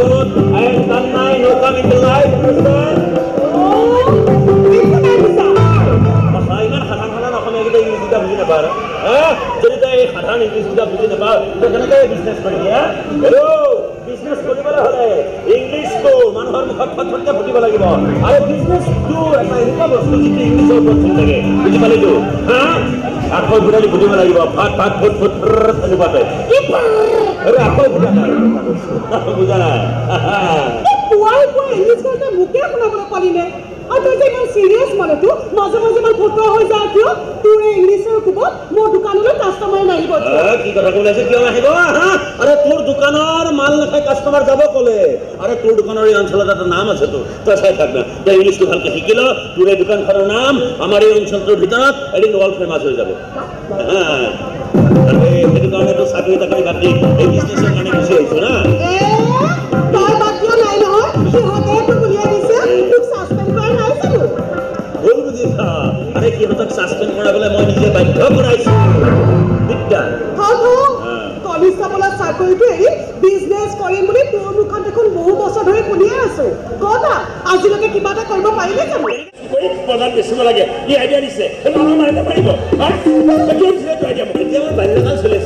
good. I have done my no come in the life, understand? ইমান সাধাৰণ অসমীয়া কেইটা English কেইটা বুজি নাপায় যদি তই এই সাধাৰণ ইংলিছ কেইটা বুজি নাপাওঁ তই কেনেকৈ বিজনেছ কৰিবি হেল্ল' বিজনেছ কৰিবলৈ হ'লে ইংলিছটো মানুহৰ মুখত ফটফটকৈ ফুটিব লাগিব আৰু বিজনেছটো এটা এনেকুৱা বস্তু যিটো ইংলিছৰ ওপৰত চলি থাকে বুজি পালিতো আখৰ ফুটালি ফুটিব লাগিব ফাট ফাট ফুট ফুট এনেকুৱাতে আখৰ ফুটা নাই বুজা নাই পুৱাই পুৱাই ইংলিছ কওঁতে মোকে শুনাবলৈ পালি নে আৰু তই যে ইমান চিৰিয়াছ মানুহটো মাজে মাজে ইমান ফটোৱা হৈ যা কিয় তোৰ এই ইংলিছৰ কোবত মোৰ দোকানলৈ কাষ্টমাৰ নাহিব কি কথা ক'লে আছে কিয় নাহিব আৰে তোৰ দোকানৰ মাল নাখাই কাষ্টমাৰ যাব ক'লে আৰে তোৰ দোকানৰ এই অঞ্চলত এটা নাম আছে তোৰ তই চাই থাক না তই ইংলিছটো ভালকৈ শিকি ল তোৰ এই দোকানখনৰ নাম আমাৰ এই অঞ্চলটোৰ ভিতৰত এদিন ৱৰ্ল্ড ফেমাছ হৈ যাব সেইটো কাৰণে তোৰ চাকৰি তাকৰি বাদ দি এই বিজনেছৰ কাৰণে গুচি আহিছো না তই বাদ দিয়া নাই নহয় সিহঁতে উলিয়াই দিছে তোক ছাছপেণ্ড কৰা নাই জানো ভুল বুজিছা আৰে সিহঁতক ছাছপেণ্ড কৰাবলৈ মই নিজে বাধ্য কৰাইছো দিগদাৰ কনিষ্টেবলৰ চাকৰিটো এৰি বিজনেছ কৰিম বুলি তোৰ মুখত দেখোন বহু বছৰ ধৰি শুনিয়ে আছো কতা আজিলৈকে কিবা এটা কৰিব পাৰিলে জানো প্ৰধান বেচিব লাগে ই আইডিয়া দিছে মাৰিব পাৰিব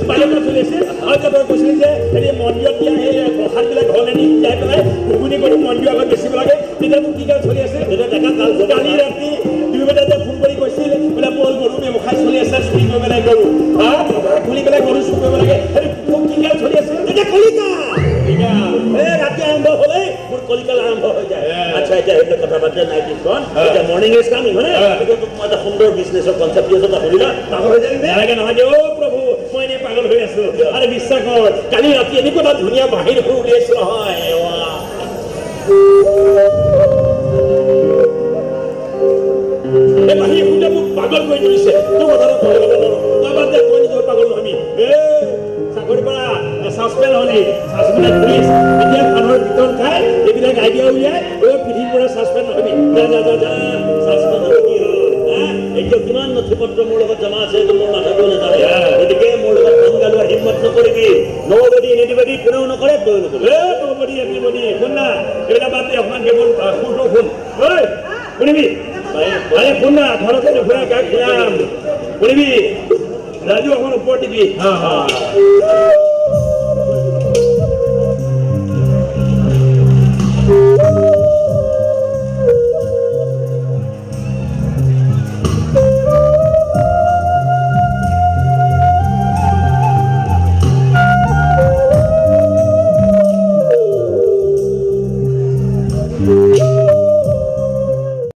বাল্যকাল চলি আছে আৰু যে তই কৈছিলি যে হেৰি মন্দিৰত দিয়া সেই প্ৰসাদবিলাক ঘৰলৈ নি যাই পেলাই ঘুগুনি কৰি মন্দিৰ আগত বেচিব লাগে তেতিয়া তোৰ কি কাল চলি আছে কালি ৰাতি দুই বজাতে ফোন কৰি কৈছিল বোলে বল গৰু ব্যৱসায় চলি আছে চুৰি কৰিব লাগে গৰু খুলি পেলাই গৰু চুৰ কৰিব লাগে কি কাল চলি আছে তেতিয়া কলিকা ৰাতি আৰম্ভ হ'লে মোৰ কলিকাল আৰম্ভ হৈ যায় আচ্ছা এতিয়া সেইবিলাক কথা বাদ দিয়া নাইট ডিউটিখন এতিয়া মৰ্ণিং ইজ কামিং হয়নে এতিয়া তোক মই এটা সুন্দৰ বিজনেছৰ কনচেপ্ট দি আছো তই শুনিলা পাগল হৈ যাবি নালাগে নহয় দে অ' প্ৰভু মই এনেই পাগল হৈ আছো আৰে বিশ্বাস কৰ কালি ৰাতি এনেকুৱা এটা ধুনীয়া বাহিৰ হৈ উলিয়াইছো নহয় এই বাহিৰ শুতে মোক পাগল কৰি তুলিছে তোৰ কথাটো কৈ ল'ব নোৱাৰো তই বাদ দে তই নিজৰ পাগল নহবি চাকৰিৰ পৰা ছাছপেণ্ড হ'লি ছাছপেণ্ড পুলিচ এতিয়া মানুহৰ ভিতৰত খাই এইবিলাক আইডিয়া উলিয়াই পৃথিৱীৰ পৰা ছাছপেণ্ড নহবি যা ছাছপেণ্ড হ'ব কি হ'ল এতিয়া কিমান নথি পত্ৰ মোৰ লগত জমা আছে এইটো মোৰ মাথাটো নাজানে গতিকে মোৰ লগত কাম গালোৱাৰ হিম্মত নকৰিবি নবডি এনিবডি কোনেও নকৰে তই নকৰিবি নবডি এনিবডি শুন না এইবিলাক বাদ দে অকণমান কেৱল শুন ঐ শুনিবি আৰে শুন না ঘৰতে নুফুৰা কাক ফুৰাম শুনিবি ৰাজু অকণ ওপৰত দিবি